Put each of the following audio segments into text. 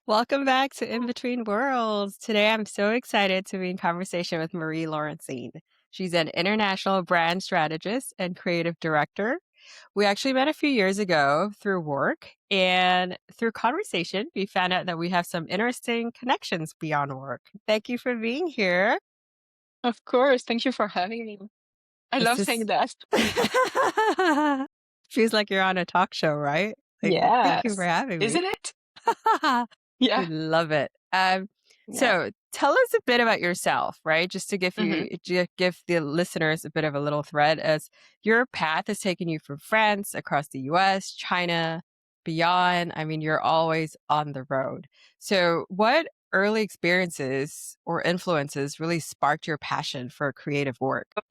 Welcome back to In Between Worlds. Today, I'm so excited to be in conversation with Marie-Laurencine. She's an international brand strategist and creative director. We actually met a few years ago through work, and through conversation, we found out that we have some interesting connections beyond work. Thank you for being here. Of course. Thank you for having me. I This love saying is that. feels like you're on a talk show, right? Like, thank you for Yes. having me. Isn't it? Yeah. We love it. Yeah. So tell us a bit about yourself, right? Just to hmm give the listeners a bit of a little thread as your path has taken you from France across the US, China, beyond. I mean, you're always on the road. So what early experiences or influences really sparked your passion for creative work? But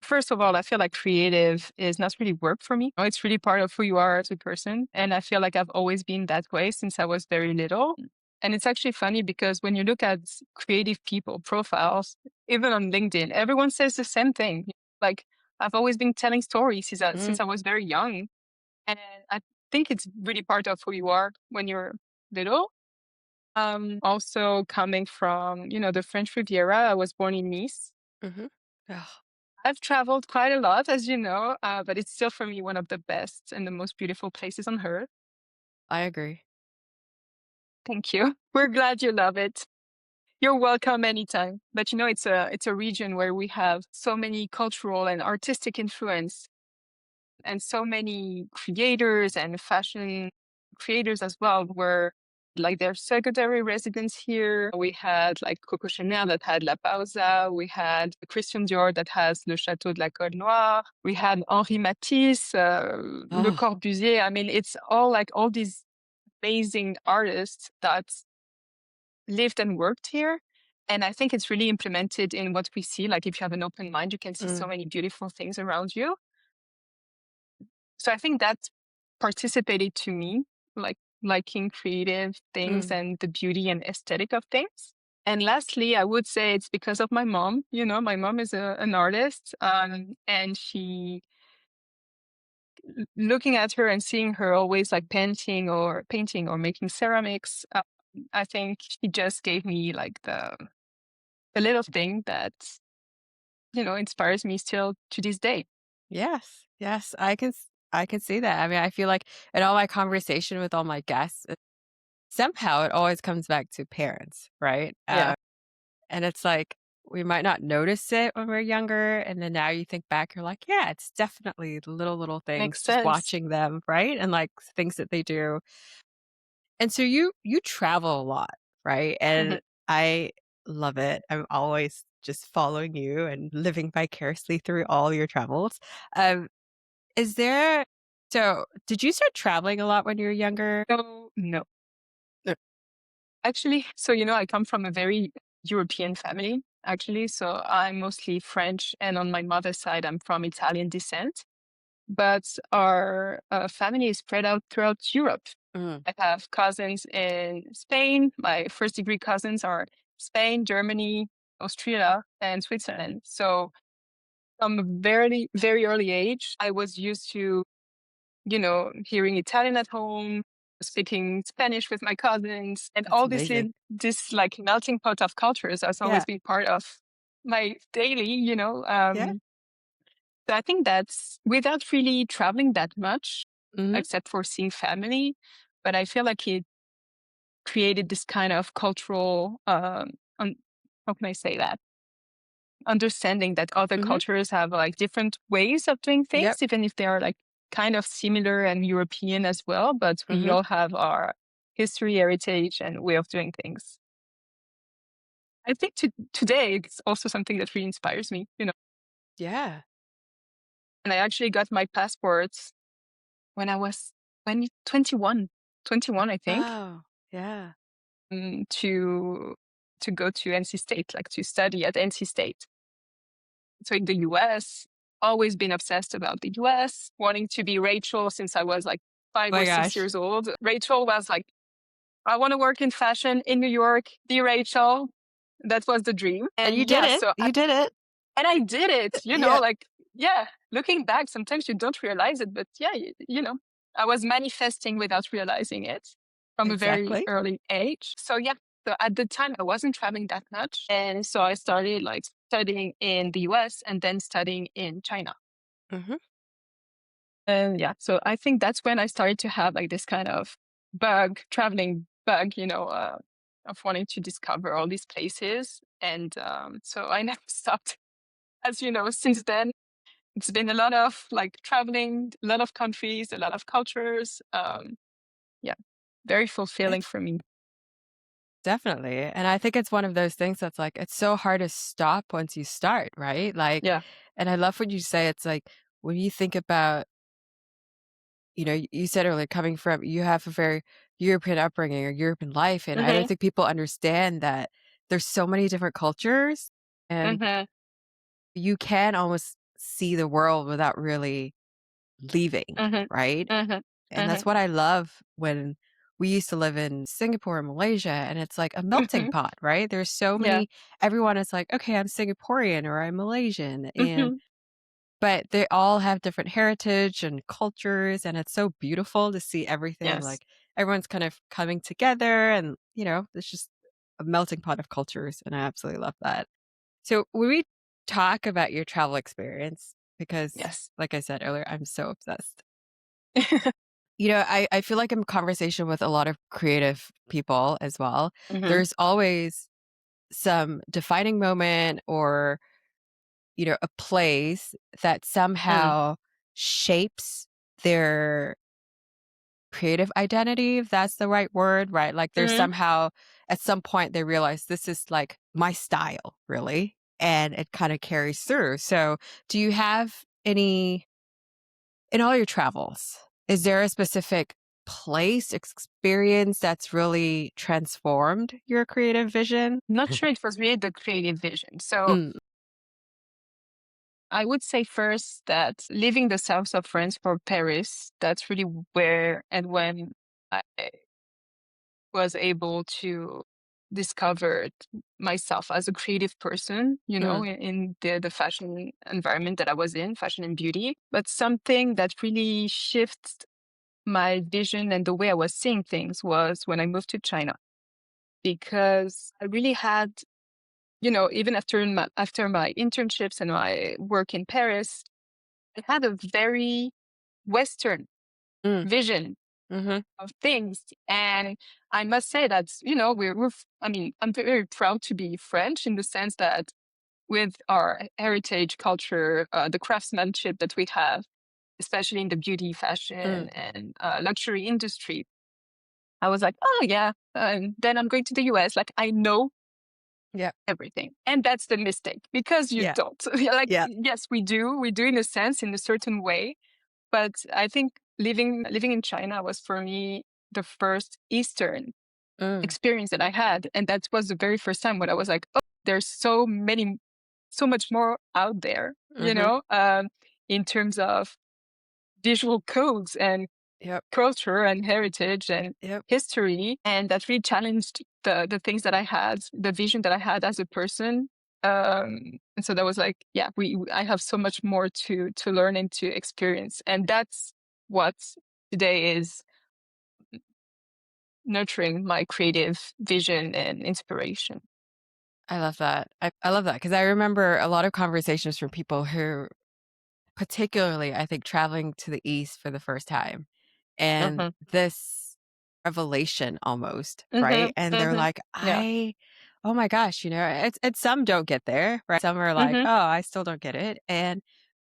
first of all, I feel like creative is not really work for me. It's really part of who you are as a person. And I feel like I've always been that way since I was very little. And it's actually funny because when you look at creative people profiles, even on LinkedIn, everyone says the same thing. Like, I've always been telling stories Mm, since I was very young. And I think it's really part of who you are when you're little. Also coming from, the French Riviera, I was born in Nice. mhm. Oh, I've traveled quite a lot, as you know, but it's still for me one of the best and the most beautiful places on earth. I agree. Thank you. We're glad you love it. You're welcome anytime. But it's a region where we have so many cultural and artistic influence and so many creators and fashion creators as well were like their secondary residence here. We had like Coco Chanel that had La Pausa. We had Christian Dior that has Le Château de la Colle Noire. We had Henri Matisse, Le Oh, Corbusier. I mean, it's all like all these amazing artists that lived and worked here. And I think it's really implemented in what we see. Like if you have an open mind, you can see mm, so many beautiful things around you. So I think that participated to me, like liking creative things mm. and the beauty and aesthetic of things. And lastly, I would say it's because of my mom. My mom is an artist, and looking at her and seeing her always like painting or making ceramics. I think she just gave me like the little thing that inspires me still to this day. Yes, yes, I can see that. I mean, I feel like in all my conversation with all my guests, somehow it always comes back to parents, right? Yeah, And it's like we might not notice it when we're younger, and then now you think back, you're like, yeah, it's definitely the little things, makes just sense. watching them, right? And like things that they do. And so you travel a lot, right? And I love it. I'm always just following you and living vicariously through all your travels. Um, Is there so did you start traveling a lot when you were younger? So no. Uh, Actually, so I come from a very European family, actually. So I'm mostly French, and on my mother's side, I'm from Italian descent. But our family is spread out throughout Europe. Mm, I have cousins in Spain. My first degree cousins are Spain, Germany, Austria, and Switzerland. So from a very, very early age, I was used to hearing Italian at home, speaking Spanish with my cousins, and that's all amazing. this like melting pot of cultures has Yeah. always been part of my daily. Yeah. So I think that's without really traveling that much, Mhm. except for seeing family, but I feel like it created this kind of cultural, how can I say that? Understanding that other Mhm. cultures have like different ways of doing Yep. things, even if they are like kind of similar and European as well, but we Mhm. all have our history, heritage, and way of doing things. I think today it's also something that really inspires me. Yeah. And I actually got my passport when I was 21, I think, Oh, yeah. to go to NC State, like to study at NC State. So in the US, always been obsessed about the US, wanting to be Rachel since I was like five My or six gosh. years old. Rachel was like, I want to work in fashion in New York, be Rachel. That was the dream. And And you did yeah, it. You did it. and I did it, Yeah. like, yeah, looking back, sometimes you don't realize it, but yeah, I was manifesting without realizing it. from a very Exactly. early age. So yeah, so at the time I wasn't traveling that much, and so I started like studying in the US and then studying in China. Mhm. And yeah, so I think that's when I started to have like this kind of traveling bug, of wanting to discover all these places. And so I never stopped. As you know, since then, it's been a lot of like traveling, a lot of countries, a lot of cultures. Yeah, very fulfilling It's for me. definitely. And I think it's one of those things that's like, it's so hard to stop once you start, right? Like, Yeah. and I love what you say. It's like when you think about, you said earlier, coming from, you have a very European upbringing or European life. And I don't Mhm. think people understand that there's so many different cultures and Mhm. you can almost see the world without really leaving, Mhm. right? Mhm. And that's Mhm. what I love when we used to live in Singapore and Malaysia, and it's like a melting Mhm. pot, right? There's so Yeah. many, everyone is like, okay, I'm Singaporean or I'm Malaysian. Mhm. But they all have different heritage and cultures, and it's so beautiful to see everything Yes. like everyone's kind of coming together, and it's just a melting pot of cultures, and I absolutely love that. So, when we talk about your travel experience, because Yes. like I said earlier, I'm so obsessed. I feel like in conversation with a lot of creative people as well, Mhm. there's always some defining moment or, a place that Mm. somehow shapes their creative identity, if that's the right word, right? Like there's Mhm. somehow at some point they realize this is like my style, really. And it kind of carries through. So, do you have any in all your travels, is there a specific place, experience that's really transformed your creative vision? Not sure it was really the creative vision. So Mm, I would say first that leaving the south of France for Paris, that's really where and when I was able to discover myself as a creative person, mm, in the fashion environment that I was in, fashion and beauty. But something that really shifted my vision and the way I was seeing things was when I moved to China, because I really had, even after my internships and my work in Paris, I had a very Western mm, vision mhm, of things. And I must say that, I mean, I'm very proud to be French in the sense that with our heritage culture, the craftsmanship that we have, especially in the beauty, mm, fashion, and luxury industry, I was like, oh, yeah. And then I'm going to the US. Like, I know yeah, everything. And that's the mistake because you yeah, don't. Like, yeah, yes, we do. We do in a sense, in a certain way. But I think living in China was for me the first Eastern mm, experience that I had. And that was the very first time when I was like, oh, there's so much more out there, mhm, in terms of visual codes and yep, culture and heritage and yep. history. And that really challenged the things that I had, the vision that I had as a person. And so that was like, yeah, I have so much more to learn and to experience. And that's what today is nurturing my creative vision and inspiration. I love that. I love that because I remember a lot of conversations from people who particularly, I think, traveling to the East for the first time, and Mhm. this revelation almost, right? Mhm. And they're Mhm. like, Yeah. oh my gosh, it's some don't get there, right? Some are like, Mhm. oh, I still don't get it.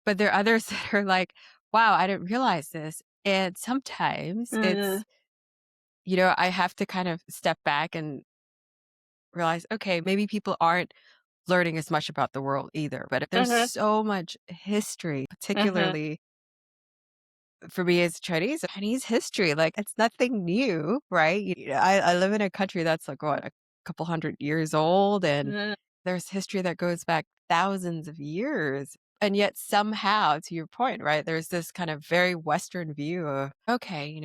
But there are others that are like, wow, I didn't realize this. And sometimes Mhm. I have to kind of step back and realize, okay, maybe people aren't learning as much about the world either. But there's Mhm. so much history, Mhm. particularly for me as Chinese history, like it's nothing new, right? I live in a country that's like what, a couple hundred years old, and Mhm. there's history that goes back thousands of years. And yet somehow, to your point, right, there's this kind of very Western view of, okay,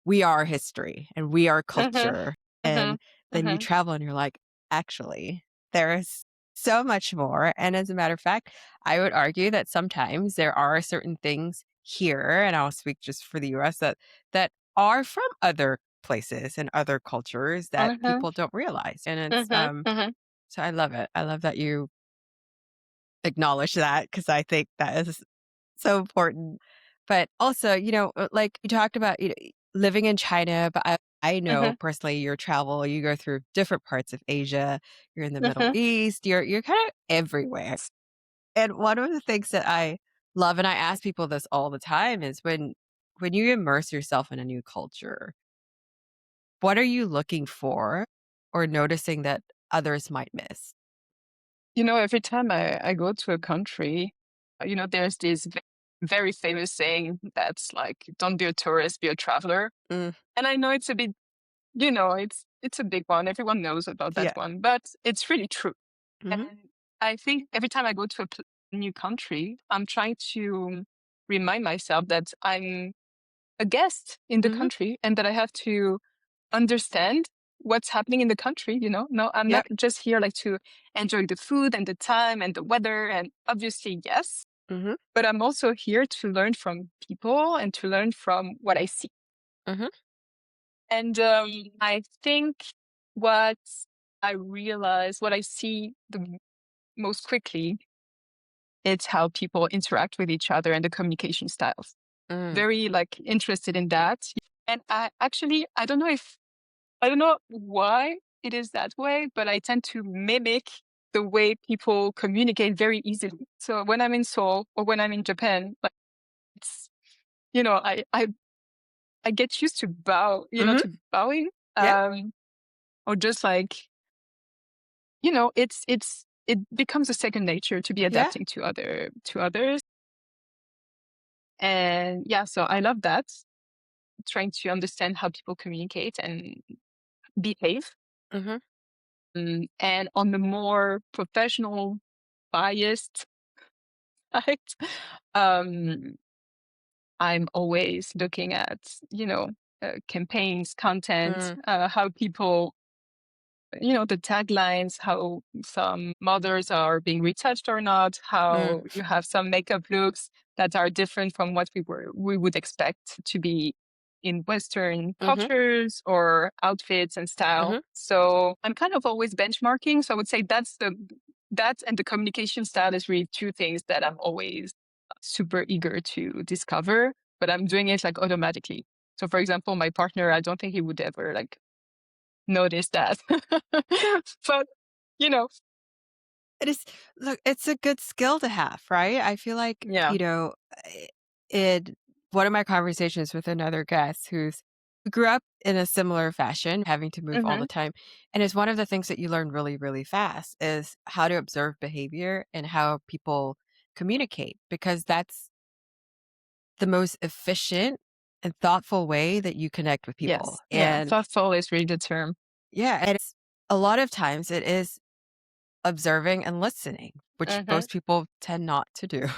we are history and we are Mhm. culture. Mhm. And then you Mhm. travel and you're like, actually, there is so much more. And as a matter of fact, I would argue that sometimes there are certain things here, and I'll speak just for the US, that are from other places and other cultures that Mhm, people don't realize. And it's, mhm, mhm. so I love it. I love that you acknowledge that because I think that is so important. But also, like you talked about, living in China, but I know Mhm. personally your travel, you go through different parts of Asia, you're in the Middle Mhm. East, you're kind of everywhere. And one of the things that I love, and I ask people this all the time, is when you immerse yourself in a new culture, what are you looking for or noticing that others might miss? Every time I go to a country, there's this very famous saying that's like, "Don't be a tourist, be a traveler." Mm, And I know it's a bit, it's a big one. Everyone knows about that yeah. one, but it's really true. Hmm. And I think every time I go to a new country, I'm trying to remind myself that I'm a guest in the Hmm. country and that I have to understand what's happening in the country. No, I'm not Yep. just here like to enjoy the food and the time and the weather, and obviously yes, Hmm. but I'm also here to learn from people and to learn from what I see. Hmm. And I think what I realize, what I see the most quickly, it's how people interact with each other and the communication styles. Mm. Very like interested in that. And I don't know why it is that way, but I tend to mimic the way people communicate very easily. So when I'm in Seoul or when I'm in Japan, like it's, I get used to Hmm. to bowing, Yeah. or just like, it becomes a second nature to be Yeah. adapting to others. And yeah, so I love that, trying to understand how people communicate and behave. Hmm. And on the more professional, biased side, um, I'm always looking at, campaigns, content, Mm. how people, the taglines, how some mothers are being retouched or not, Mm. how you have some makeup looks that are different from what we would expect to be in Western Mhm, cultures or outfits and style. mhm, So I'm kind of always benchmarking. So I would say that and the communication style is really two things that I'm always super eager to discover, but I'm doing it like automatically. So for example, my partner, I don't think he would ever like notice that. But, you know, it is look, it's a good skill to have, right? I feel like, yeah. in one of my conversations with another guest who grew up in a similar fashion, having to move all the Mhm. time, and it's one of the things that you learn really, really fast is how to observe behavior and how people communicate, because that's the most efficient and thoughtful way that you connect with people, Yes. Yeah. and Thoughtful is really the term. yeah, and it's a lot of times it is observing and listening, which Mhm. most people tend not to do.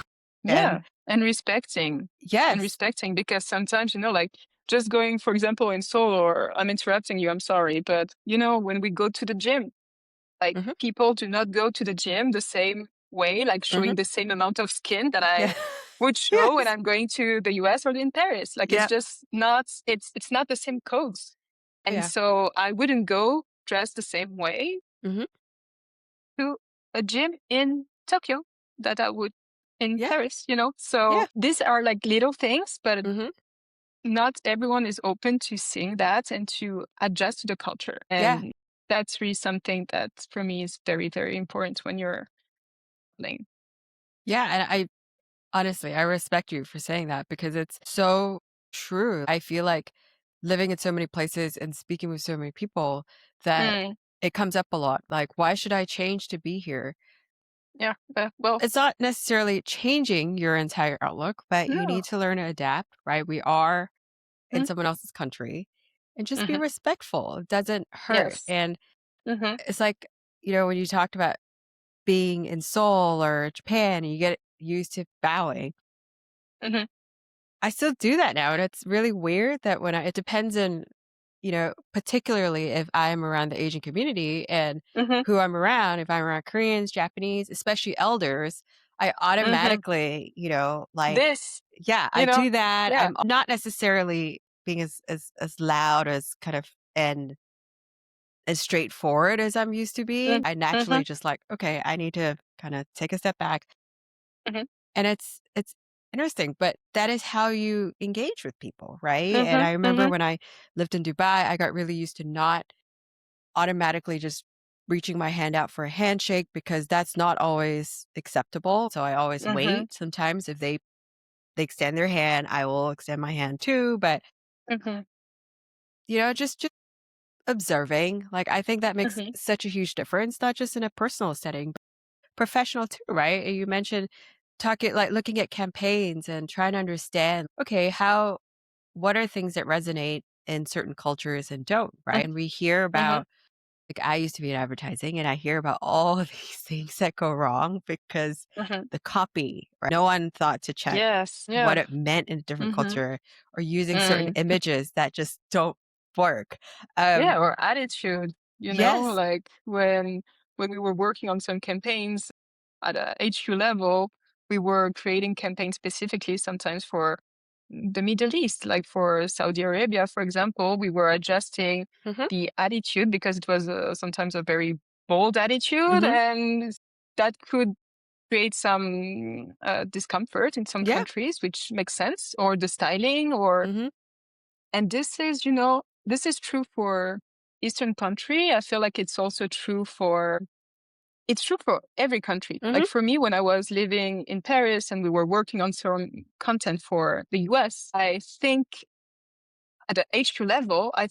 And Yeah. And respecting. And yes. respecting because sometimes, like just going, for example, in Seoul, or I'm interrupting you, I'm sorry, but when we go to the gym, like Mhm, people do not go to the gym the same way, like mhm. showing the same amount of skin that Yeah. I would show when Yes. I'm going to the US or in Paris. Like it's Yep. just not it's not the same codes. Oh, And yeah. so I wouldn't go dressed the same way Mhm. to a gym in Tokyo that I would in Yeah. Paris, Yeah. So these are like little things, but Mhm. not everyone is open to seeing that and to adjust to the culture. Yeah. And that's really something that for me is very, very important when you're playing. Yeah, and I honestly, I respect you for saying that because it's so true. I feel like living in so many places and speaking with so many people that Mm, it comes up a lot, like, "Why should I change to be here?" yeah. Well, It's not necessarily changing your entire outlook, but you no. need to learn to adapt, right? We are in Mm, someone else's country, and just be hmm. respectful. It doesn't hurt. Yes. And Hmm. it's like, when you talked about being in Seoul or Japan and you get used to bowing, Hmm. I still do that now. And it's really weird that it depends on, particularly if I'm around the Asian community and Hmm. who I'm around, if I'm around Koreans, Japanese, especially elders, I Hmm. automatically, like, This, yeah, I do that. yeah. I'm not necessarily being as loud as kind of and as straightforward as I'm used to being. Mm, I naturally mhm, just like, okay, I need to kind of take a step back. mhm, And it's interesting, but that is how you engage with people, right? And mhm, I remember mhm, when I lived in Dubai, I got really used to not automatically just reaching my hand out for a handshake because that's not always acceptable. So I always mhm, wait. Sometimes if they extend their hand, I will extend my hand too. But mhm, just observing, like I think that makes mhm, such a huge difference, not just in a personal setting, but professional too, right? And you mentioned talking like looking at campaigns and trying to understand, okay, how what are things that resonate in certain cultures and don't, right? And we hear mhm, about like, I used to be in advertising, and I hear about all of these things that go wrong because mhm. the copy, right? No one thought to check Yes, what yeah. it meant in a different Mhm, culture or using certain mm. images that just don't work. Yeah, Um, or attitude, yes. like when we were working on some campaigns at a HQ level, we were creating campaigns specifically sometimes for the Middle East, like for Saudi Arabia, for example, we were adjusting Mhm, the attitude because it was sometimes a very bold attitude, mhm. and that could create some discomfort in some Yeah. countries, which makes sense, or the styling, or Mhm, and this is true for Eastern country. I feel like it's true for every country. mhm, Like for me, when I was living in Paris and we were working on some content for the US, I think at the HQ level, I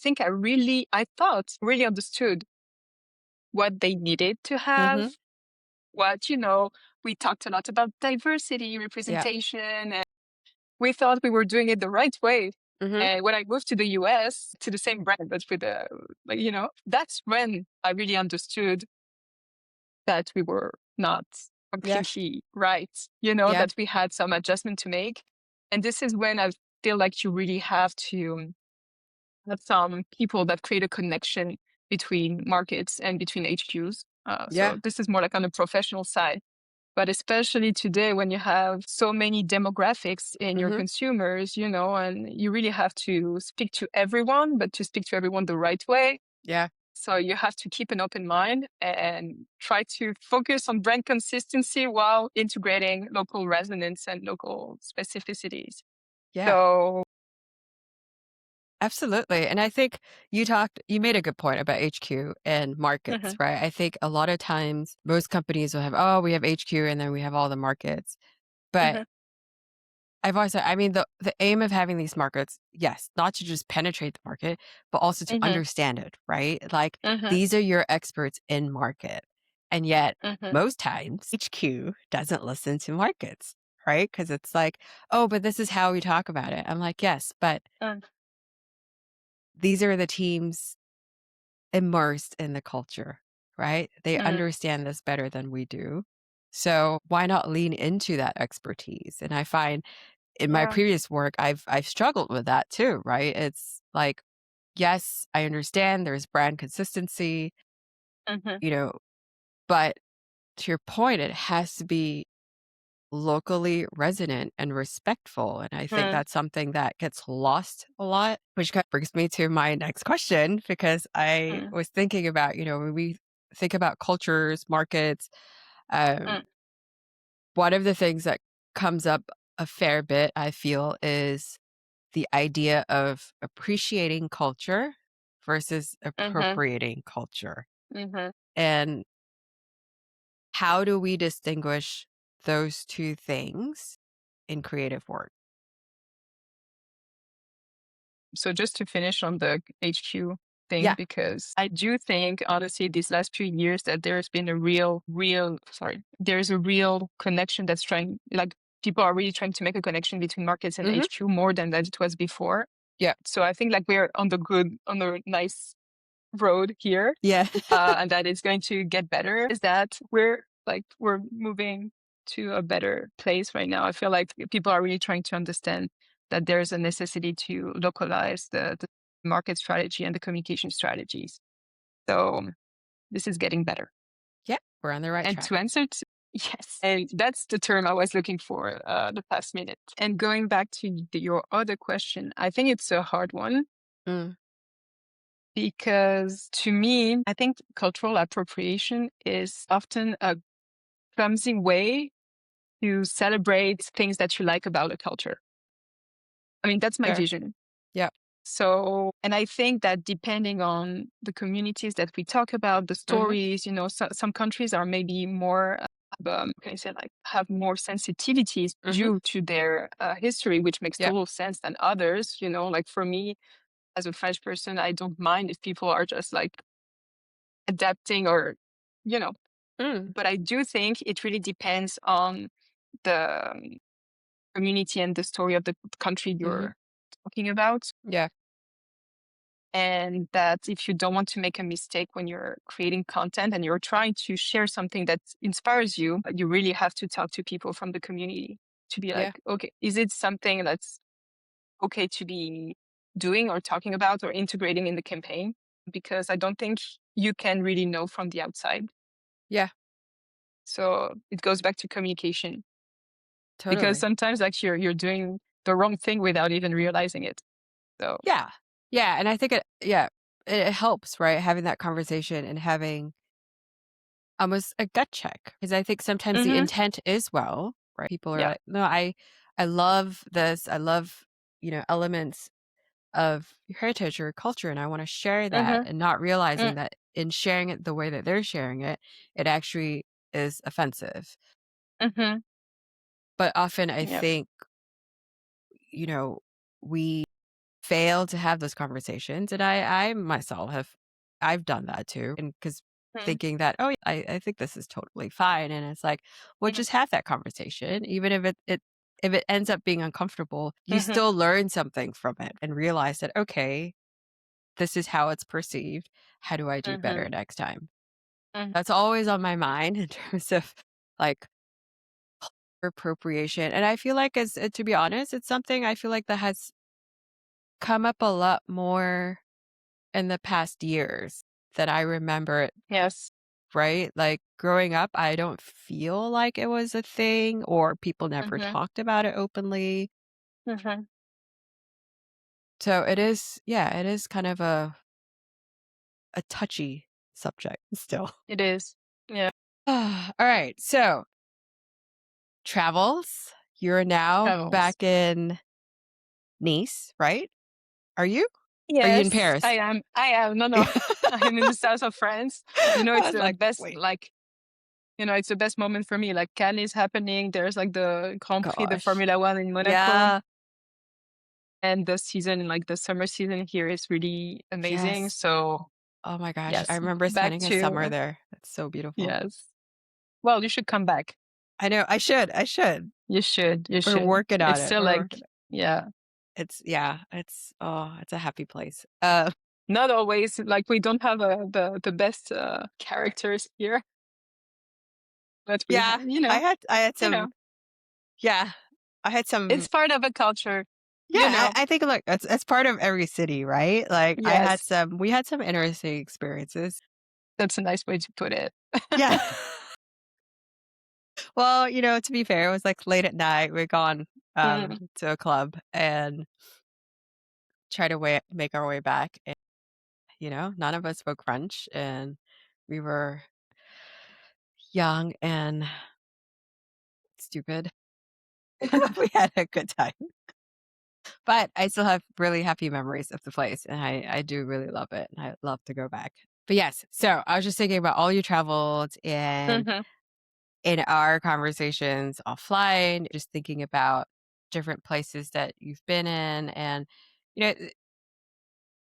thought really understood what they needed to have, mhm. we talked a lot about diversity, Yeah. representation, and we thought we were doing it the right way. Mhm. And when I moved to the US to the same brand, but with that's when I really understood that we were not Yeah. completely right, Yeah. that we had some adjustment to make. And this is when I feel like you really have to have some people that create a connection between markets and between HQs. So Yeah. this is more like on the professional side. But especially today, when you have so many demographics in your Mhm. consumers, and you really have to speak to everyone, but to speak to everyone the right way. Yeah. So you have to keep an open mind and try to focus on brand consistency while integrating local resonance and local specificities. Yeah. So, Absolutely. And I think you made a good point about HQ and markets, mhm, right? I think a lot of times most companies will have, oh, we have HQ and then we have all the markets. But mhm, I've always said, I mean, the aim of having these markets, yes, not to just penetrate the market, but also to mhm, understand it, right? Like mhm, these are your experts in market. And yet mhm, most times HQ doesn't listen to markets, right? Because it's like, oh, but this is how we talk about it. I'm like, yes, but mm, these are the teams immersed in the culture, right? They mm, understand this better than we do. So why not lean into that expertise? And I find in my yeah, previous work, I've struggled with that too, right? It's like, yes, I understand there's brand consistency, mhm, you know, but to your point, it has to be locally resonant and respectful. And I think mm, that's something that gets lost a lot, which kind of brings me to my next question, because I mm, was thinking about, when we think about cultures, markets, um, mm, one of the things that comes up a fair bit, I feel, is the idea of appreciating culture versus mhm, appropriating culture. mhm. And how do we distinguish those two things in creative work? So just to finish on the HQ thing, Yeah. because I do think, honestly, these last few years that there's been there's a real connection that's like, people are really trying to make a connection between markets and Mhm. HQ more than that it was before. Yeah. So I think like we're on the nice road here, Yeah. and that it's going to get better. Is that we're moving to a better place right now. I feel like people are really trying to understand that there's a necessity to localize the market strategy and the communication strategies. So this is getting better. Yeah. We're on the right And track. to answer Yes, and that's the term I was looking for the past minute. And going back to your other question, I think it's a hard one Mm, because to me, I think cultural appropriation is often a clumsy way to celebrate things that you like about a culture. I mean, that's my sure. vision. Yeah. So, and I think that depending on the communities that we talk about, the Mhm. stories, some countries are maybe more, can I say, like, have more sensitivities Mhm. due to their history, which makes Yep. total sense than others. Like for me, as a French person, I don't mind if people are just like adapting or, you know, Mm. but I do think it really depends on the community and the story of the country Mhm. you're talking about. Yeah. And that if you don't want to make a mistake when you're creating content and you're trying to share something that inspires you, you really have to talk to people from the community to be Yeah. like, okay, is it something that's okay to be doing or talking about or integrating in the campaign? Because I don't think you can really know from the outside. Yeah. So it goes back to communication because Totally. sometimes like you're doing the wrong thing without even realizing it. So Yeah. Yeah, and I think it helps, right, having that conversation and having almost a gut check because I think sometimes the hmm intent is well, right? People are yeah. like, "No, I love this. I love, elements of your heritage or culture, and I wanna share that," hmm and not realizing that in sharing it the way that they're sharing it, it actually is offensive. hmm But often I Yep. think, you know, we fail to have those conversations, and I myself I've done that too, and because thinking that, "Oh, yeah, I think this is totally fine," and it's like, well, just have that conversation, even if it ends up being uncomfortable, you hmm still learn something from it and realize that, "Okay, this is how it's perceived. How do I do better Mhm, next time?" mhm. That's always on my mind in terms of, like, appropriation, and I feel like to be honest, it's something I feel like that has come up a lot more in the past years than I remember it, Yes. right? Like, growing up, I don't feel like it was a thing or people never Mhm, talked about it openly. mhm. So it is kind of a touchy subject still. It is. Yeah. All right. So, travels. You're now Travels. back in Nice, right? Are you? Are you in Yes, I Paris? am. I am. No, no. I am in the south of France. I It's was the like, best, wait, like, it's the best moment for me. Like, Cannes is happening. There's like the Grand Prix, the gosh. Formula One in Monaco. Yeah. And the season, like the summer season here is really amazing. Yes. So, Oh my gosh, I yes, remember back spending a summer to, there. It's so beautiful. yes. Well, you should come back. I know, I should. You should. You We're should. working on It's it, still we're like, working yeah. it's yeah, it's a happy place. Not always like we don't have the best characters here, but we Yeah, have, I had you know, some yeah, I had some it's part of a culture, yeah, you know. I think, look, it's part of every city, right? Like, Yes, we had some interesting experiences. that's a nice way to put it. Yeah. Well, to be fair, it was, like, late at night, we'd gone, Mm, to a club and try to make our way back, and, none of us spoke French, and we were young and stupid. We had a good time. But I still have really happy memories of the place, and I do really love it, and I love to go back. But yes, so I was just thinking about all you traveled and mhm. in our conversations offline, just thinking about different places that you've been in and, you know,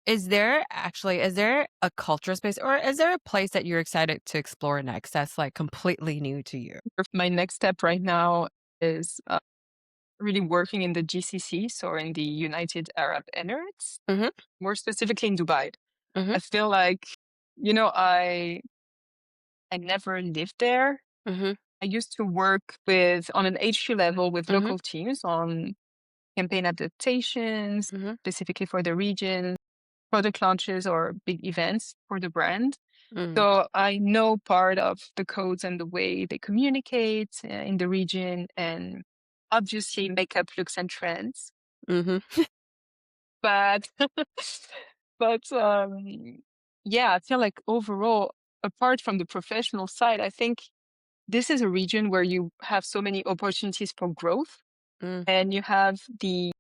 is there a culture space or is there a place that you're excited to explore next that's, like, completely new to you? My next step right now is really working in the GCC, so in the United Arab Emirates, Mhm, more specifically in Dubai. mhm, I feel like, I never lived there. mhm, I used to work with on an HQ level with mhm, local teams on campaign adaptations, mhm, specifically for the region, product launches or big events for the brand. Mm. So I know part of the codes and the way they communicate in the region, and obviously makeup, looks, and trends. Mhm. But but yeah, I feel like overall, apart from the professional side, I think this is a region where you have so many opportunities for growth, Mm. and you have the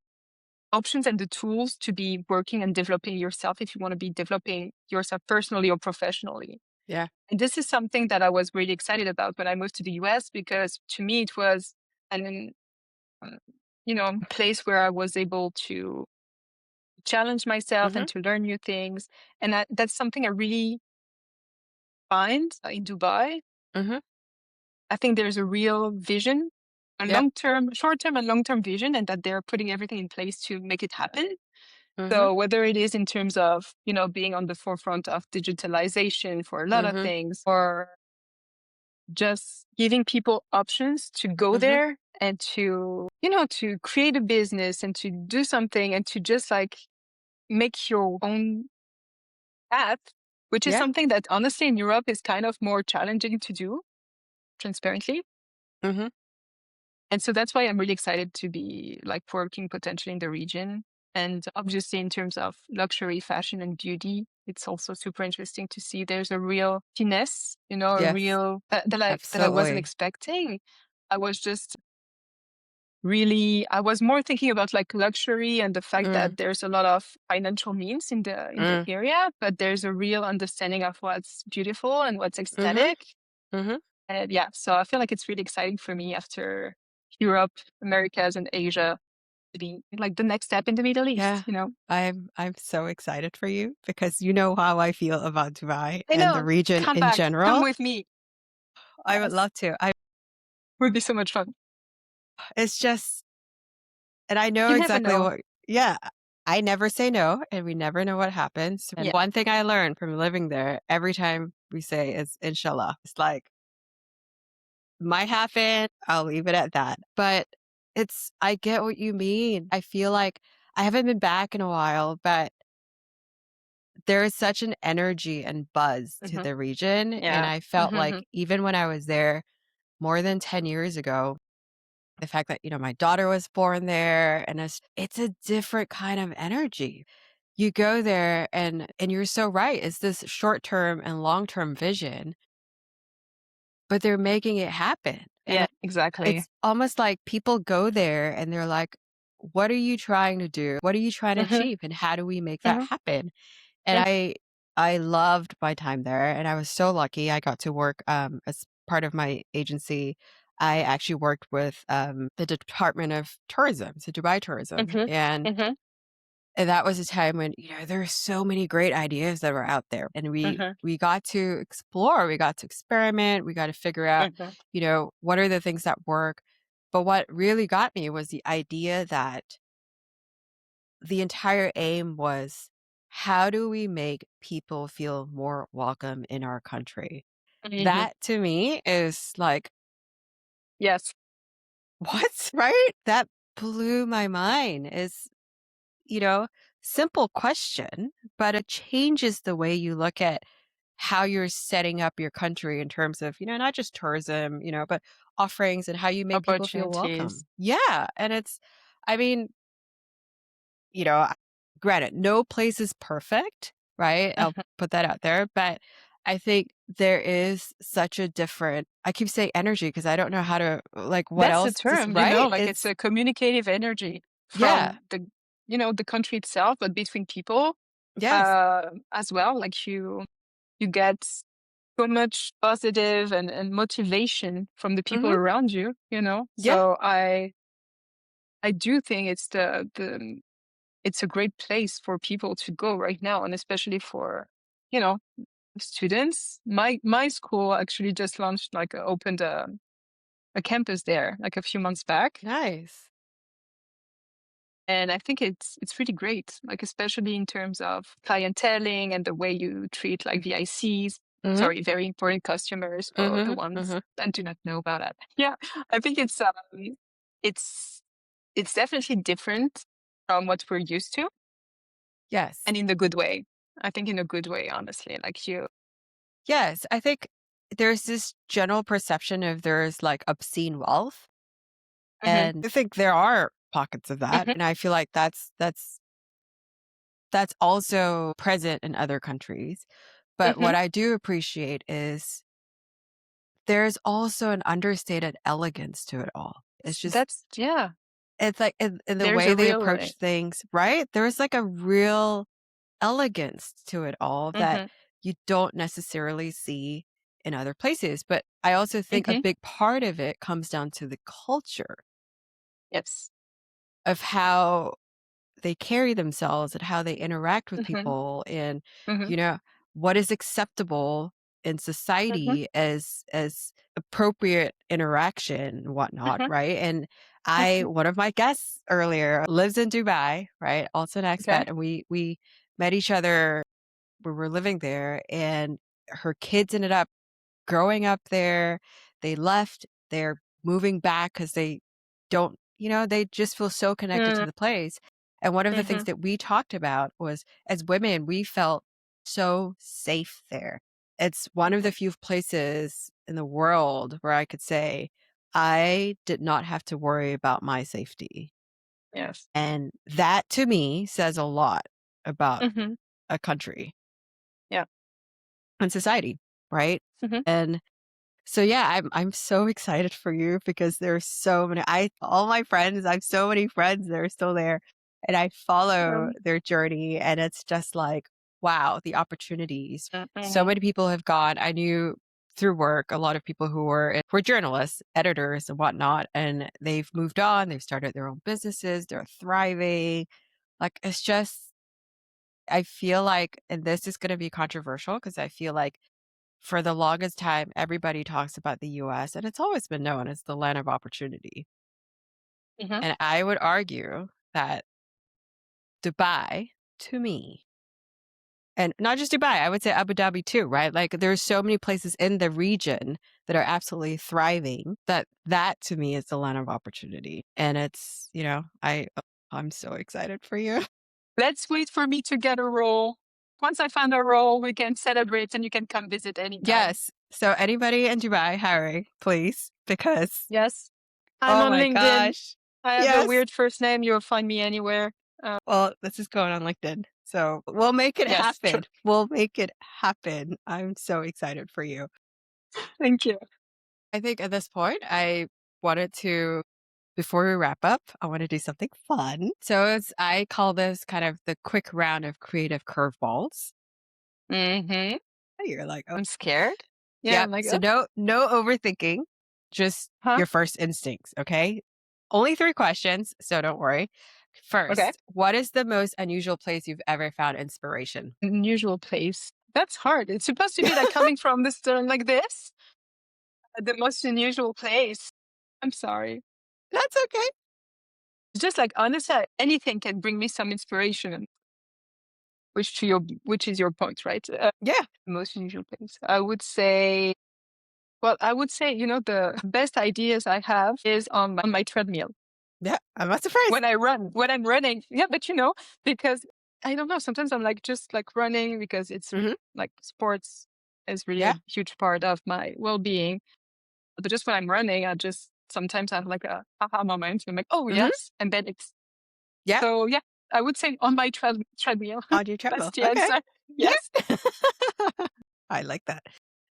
options and the tools to be working and developing yourself if you want to be developing yourself personally or professionally. Yeah. And this is something that I was really excited about when I moved to the US, because to me it was an uh, place where I was able to challenge myself Mhm. and to learn new things. And that's something I really find in Dubai. Mhm. I think there's a real vision, a Yep. short term and long term vision, and that they're putting everything in place to make it happen. Mhm. So whether it is in terms of, being on the forefront of digitalization for a lot of Mhm. things, or just giving people options to go Mhm. there and to create a business and to do something and to just like make your own path, which is Yeah. something that honestly in Europe is kind of more challenging to do, transparently. Mhm. And so that's why I'm really excited to be like working potentially in the region. And obviously, in terms of luxury, fashion, and beauty, it's also super interesting to see there's a real finesse, a Yes. real that I wasn't Absolutely. expecting. I was just really I was more thinking about like luxury and the fact Mm. that there's a lot of financial means in the Mm. area, but there's a real understanding of what's beautiful and what's Mhm. aesthetic. Mhm. And yeah, so I feel like it's really exciting for me after Europe, Americas, and Asia to be like the next step in the Middle Yeah. East. I'm so excited for you because you know how I feel about Dubai I and the know. region Come in back. Come general. with me. I would Yes. love to. I Would be so much fun. It's just and I know You never exactly know. what yeah. I never say no, and we never know what happens. And Yeah. one thing I learned from living there, every time we say is inshallah. It's like, might happen, I'll leave it at that. But I get what you mean. I feel like I haven't been back in a while, but there is such an energy and buzz to Hmm. the region, and Yeah. I felt Hmm. like even when I was there more than 10 years ago, the fact that, my daughter was born there and it's a different kind of energy. You go there and you're so right. It's this short-term and long-term vision, but they're making it happen. Yeah, And exactly. it's almost like people go there and they're like, "What are you trying to do? What are you trying to Hmm. achieve? And how do we make that Hmm. happen?" And I loved my time there, and I was so lucky. I got to work as part of my agency. I actually worked with the Department of Tourism, so Dubai Tourism, Hmm. and Hmm. that was a time when there are so many great ideas that were out there, and Hmm. we got to explore, we got to experiment, we got to figure out Hmm. what are the things that work. But what really got me was the idea that the entire aim was, how do we make people feel more welcome in our country? Hmm. That to me is like, Yes. what? Right? That blew my mind. Is, you know, simple question, but it changes the way you look at how you're setting up your country in terms of, not just tourism, but offerings and how you make people feel Opportunities. welcome. Yeah. And I mean, you know, I- granted, no place is perfect, right? I'll Mhm. put that out there. But I think there is such a different, I keep saying energy because I don't know how to, like, what That's the else to, term, right? like it's a communicative energy Yeah, from the country itself, but between people yes. as well. Like you get so much positive and motivation from the people Hmm. around you. Yeah. So I do think it's a great place for people to go right now, and especially for, you know, students. My school actually just launched opened a campus there like a few months back. Nice. And I think it's really great, like especially in terms of clienteling and the way you treat like VICs. Hmm. Sorry, very important customers for the Hmm. ones Hmm. that do not know about that. Yeah, I think it's it's definitely different from what we're used to, Yes. and in the good way. I think in a good way, honestly. Like Yes, I think there's this general perception of there's like obscene wealth, Hmm. and I think there are pockets of that, Hmm. and I feel like that's also present in other countries. But Hmm. what I do appreciate is there's also an understated elegance to it all. It's just That's yeah. it's like in the There's way a they real approach way. things, right? There's like a real elegance to it all that Hmm. you don't necessarily see in other places. But I also think a Hmm. big part of it comes down to the culture Yes. of how they carry themselves and how they interact with Hmm. people and, Hmm. you know, what is acceptable in Hmm. society as appropriate interaction and whatnot, Hmm. right? And Hmm. one of my guests earlier lives in Dubai, right? Also an expat, Okay. and we met each other. We were living there, and her kids ended up growing up there. They left, they're moving back because they don't, they just feel so connected to the place. And one of the things Mm-hmm. that we talked about was as women, we felt so safe there. It's one of Hmm. the few places in the world where I could say I did not have to worry about my safety. Yes. And that to me says a lot about Hmm. a country Yeah. and society, right? Hmm. And so yeah, I'm so excited for you because there's so many all my friends, I have so many friends that are still there and I follow Um, their journey and it's just like, wow, the opportunities. So mhm. many people have gone. I knew through work a lot of people who were journalists, editors and whatnot, and they've moved on, they've started their own businesses, they're thriving. Like it's just I feel like, and this is gonna be controversial because I feel like for the longest time, everybody talks about the US, and it's always been known as the land of opportunity. Mhm. And I would argue that Dubai, to me, and not just Dubai, I would say Abu Dhabi too, right? Like there's so many places in the region that are absolutely thriving that to me is the land of opportunity. And it's, I'm so excited for you. Let's wait for me to get a role. Once I find a role, we can celebrate and you can come visit anytime. Yes. So anybody in Dubai hiring, please, because Yes. I'm oh on my LinkedIn. gosh. I have a Yes. weird first name. You'll find me anywhere. Well, this is going on LinkedIn. So we'll make it Yes, true. happen. We'll make it happen. I'm so excited for you. Thank you. I think at this point, wanted to, before we wrap up, I want to do something fun. So I call this kind of the quick round of creative curveballs. Hmm. You're like, oh, I'm scared. Yeah, yep. I'm like, So no overthinking, just huh? your first instincts. Okay. Only three questions. So don't worry. Okay. First, what is the most unusual place you've ever found inspiration? Unusual place. That's hard. It's supposed to be like coming from this like this. The most unusual place. I'm sorry. That's okay. It's just like honestly, anything can bring me some inspiration, which is your point, right? Yeah. Most unusual place. I would say. Well, I would say the best ideas I have is on my treadmill Yeah. I'm not surprised. when I run. When I'm running, yeah, but because I don't know. Sometimes I'm like just like running because it's Hmm. like sports is really a Yeah. huge part of my well-being. But just when I'm running, I just sometimes have like a aha moment. I'm like, oh Hmm. yes, and then it's Yeah. so yeah. I would say on my treadmill. On your That's treadmill. the Okay. answer. Yes. Yeah. I like that.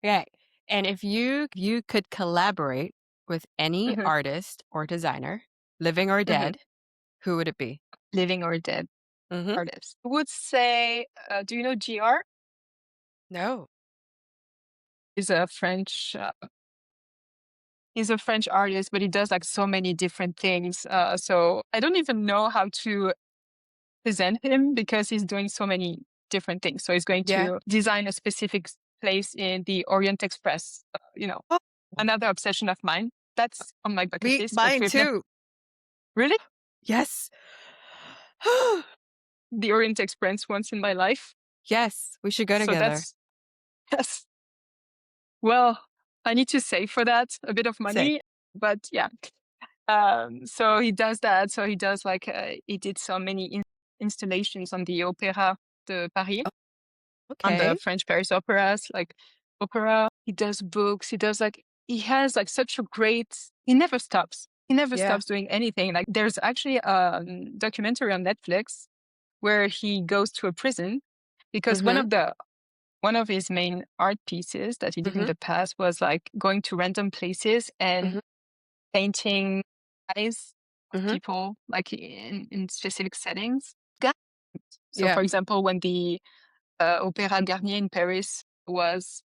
Okay. And if you could collaborate with any Hmm. artist or designer, living or Hmm. dead, who would it be? Living or dead Hmm. artist. I would say, do you know Dior? No. He's a French. He's a French artist, but he does like so many different things. So I don't even know how to present him because he's doing so many different things. So he's going Yeah. to design a specific place in the Orient Express. Oh, Another obsession of mine. That's on my bucket list, but mine we've never too. really Yes. the Orient Express once in my life. Yes. We should go So together. that's yes. Well, I need to save for that a bit of Say. money, but yeah. So he does that. So he does like he did so many installations on the Opéra de Paris, Oh, on the okay. French Paris operas. Like opera, he does books, he does like, he has like such a great, he never stops. He never Yeah. stops doing anything. Like there's actually a documentary on Netflix where he goes to a prison because Mhm. one of his main art pieces that he did in Mhm. the past was like going to random places and Mhm. painting eyes of Mhm. people like in specific settings. Yeah. So Yeah. for example, when the Opéra Garnier in Paris was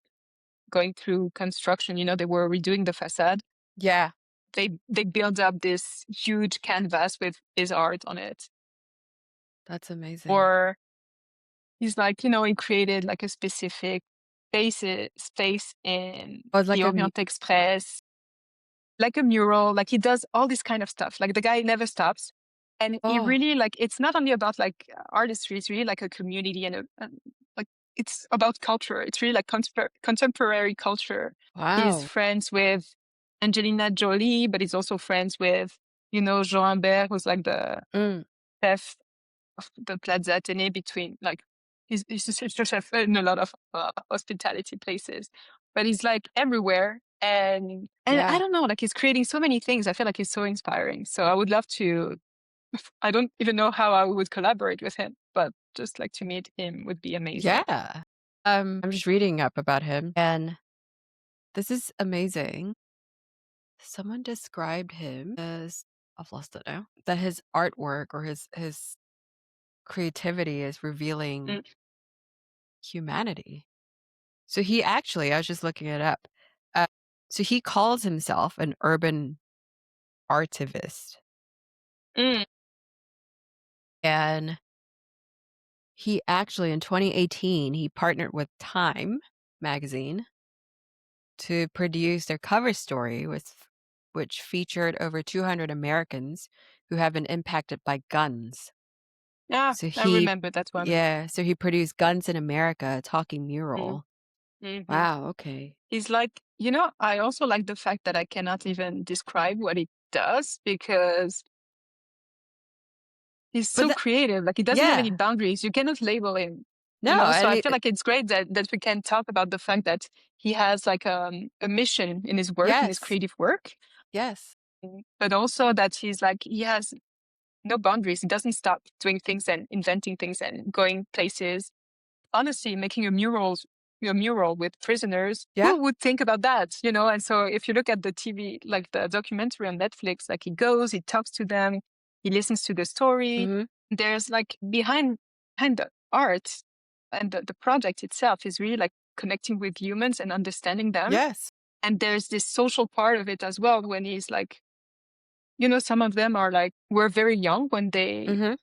going through construction, they were redoing the facade. Yeah. They built up this huge canvas with his art on it. That's amazing. Or he's like, he created like a specific space in Oh, it's the like a Orient Express, like a mural, like he does all this kind of stuff. Like the guy never stops. And he oh, really like it's not only about like artistry, it's really like a community and like it's about culture. It's really like contemporary culture. He's wow. friends with Angelina Jolie, but he's also friends with, Jean Imbert, who's like the Mm. chef of the Plaza Athénée between like he's a chef in a lot of hospitality places, but he's like everywhere. And I Yeah. don't know, like he's creating so many things. I feel like he's so inspiring. So I would love to. I don't even know how I would collaborate with him, but just like to meet him would be amazing. Yeah. I'm just reading up about him, and this is amazing. Someone described him as I've lost it now. That his artwork or his creativity is revealing Mm, humanity. So he actually, I was just looking it up. Uh, so he calls himself an urban artivist, mm, and he actually in 2018 he partnered with Time magazine to produce their cover story which featured over 200 Americans who have been impacted by guns. yeah, So I he remember that one. yeah, so he produced Guns in America, a talking Mm, mural. hmm. Wow, okay. He's like, I also like the fact that I cannot even describe what he does because he's But so that creative. Like he doesn't have any yeah. boundaries. You cannot label him. No, So and I he feel like it's great that we can talk about the fact that he has like a mission in his work, in his yes, creative work, yes. but also that he's like he has no boundaries. He doesn't stop doing things and inventing things and going places. Honestly, making a mural with prisoners, Yeah. who would think about that? And so if you look at the TV, like the documentary on Netflix, like he goes, he talks to them, he listens to the story. Mhm. There's like behind the art and the project itself is really like connecting with humans and understanding them. Yes. And there's this social part of it as well when he's like, some of them are like were very young when they Mhm.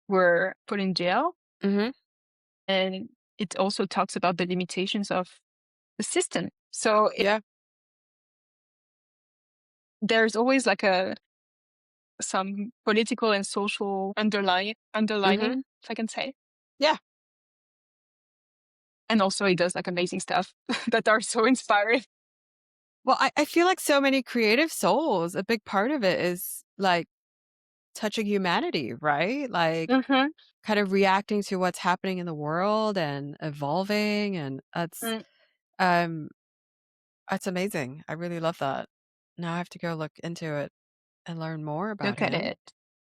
were put in jail. Mhm. And it also talks about the limitations of the system. So Yeah. there's always like some political and social Mhm. underlining, if I can say. Yeah. And also he does like amazing stuff that are so inspiring. Well, I feel like so many creative souls, a big part of it is, like, touching humanity, right? Like, Hmm. kind of reacting to what's happening in the world and evolving, and um, that's amazing. I really love that. Now I have to go look into it and learn more about Look at him, it.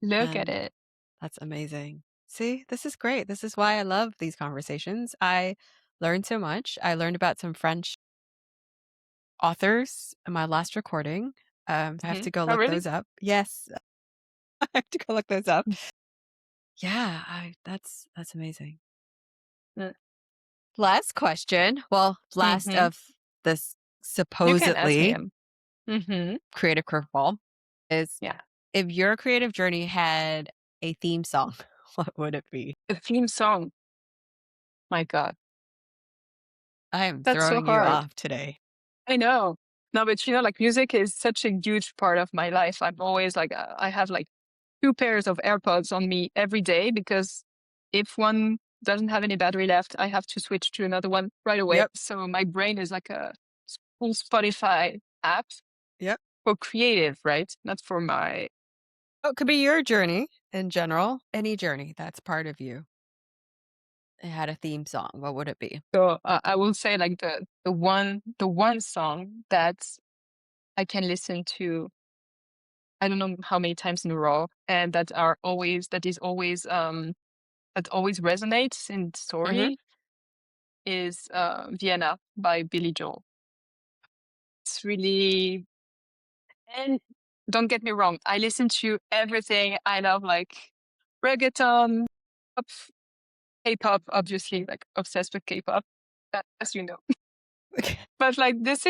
Look at and it. that's amazing. See, this is great. This is why I love these conversations. I learned so much. I learned about some French authors in my last recording. I have Hmm. to go Oh, look really? those up. Yes, I have to go look those up. Yeah, that's amazing. Last question. Well, last Mm-hmm. of this You can ask me supposedly him. Hmm. creative curveball is Yeah. if your creative journey had a theme song, what would it be? The theme song. My God. I am That's so throwing you hard. off today. I know. No, but like music is such a huge part of my life. I'm always like, I have like two pairs of AirPods on me every day because if one doesn't have any battery left, I have to switch to another one right away. Yep. So my brain is like a full Spotify app Yep. for creative, right? Not for my. Oh, it could be your journey in general, any journey that's part of you. it had a theme song, what would it be? So I will say like the one song that I can listen to I don't know how many times in a row, and that always resonates in Mhm. story is Vienna by Billy Joel. It's really and don't get me wrong, I listen to everything. I love like reggaeton, pop, K-pop, obviously, like obsessed with K-pop, as you know. But like this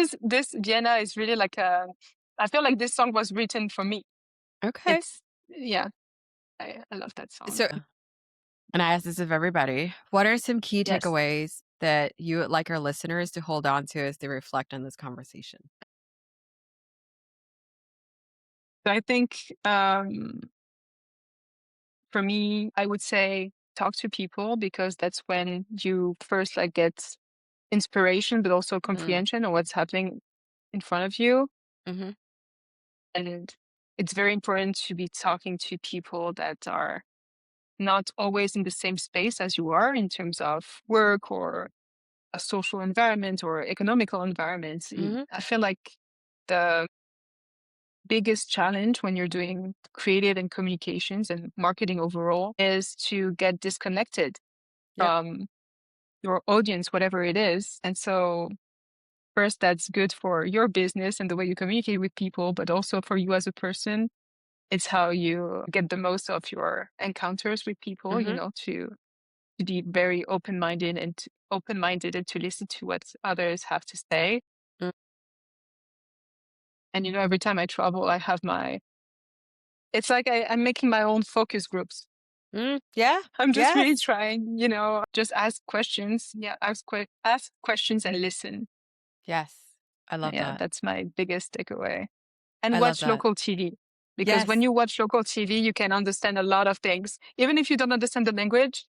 Vienna is really like a. I feel like this song was written for me. Okay. It's yeah, I love that song. So and I ask this of everybody, what are some key Yes, takeaways that you would like our listeners to hold on to as they reflect on this conversation? so I think for me, I would say talk to people because that's when you first like get inspiration, but also Mm. comprehension of what's happening in front of you. Mhm. And it's very important to be talking to people that are not always in the same space as you are in terms of work or a social environment or economical environments. Mhm. I feel like the biggest challenge when you're doing creative and communications and marketing overall is to get disconnected Yep. from your audience, whatever it is. And so, first, that's good for your business and the way you communicate with people, but also for you as a person. It's how you get the most of your encounters with people, Mhm. to be very open minded and to listen to what others have to say. Mm. And every time I travel, I have it's like I'm making my own focus groups. Mm. Yeah. I'm just really Yes. trying, just ask questions. Yeah, ask questions and listen. Yes. I love Yeah, that. that's my biggest takeaway. And I love watch that. local TV because when Yes. you watch local TV, you can understand a lot of things, even if you don't understand the language,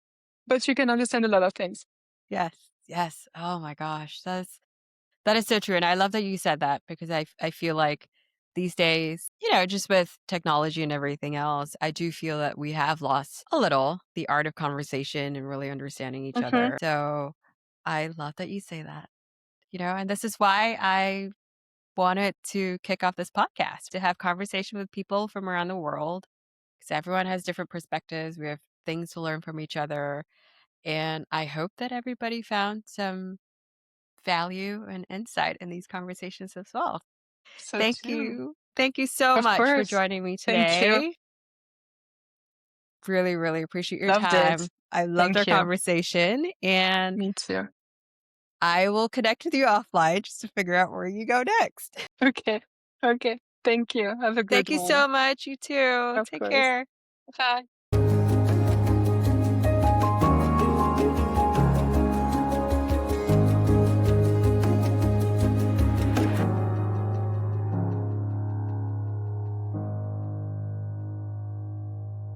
but you can understand a lot of things. Yes. Yes. Oh my gosh. That is so true, and I love that you said that because I feel like these days, just with technology and everything else, I do feel that we have lost a little the art of conversation and really understanding each Hmm. other. So, I love that you say that, and this is why I wanted to kick off this podcast, to have conversation with people from around the world, because everyone has different perspectives. We have things to learn from each other, and I hope that everybody found some value and insight in these conversations as well. So Thank too. you. Thank you so Of much for course. joining me Thank you. today. Really, really appreciate your Loved time. it. I loved our Thank you. conversation, and Me too. I will connect with you offline just to figure out where you go next. Okay. Okay. Thank you. Have a good Thank you one. so much. You too. Of Take course. care. Bye.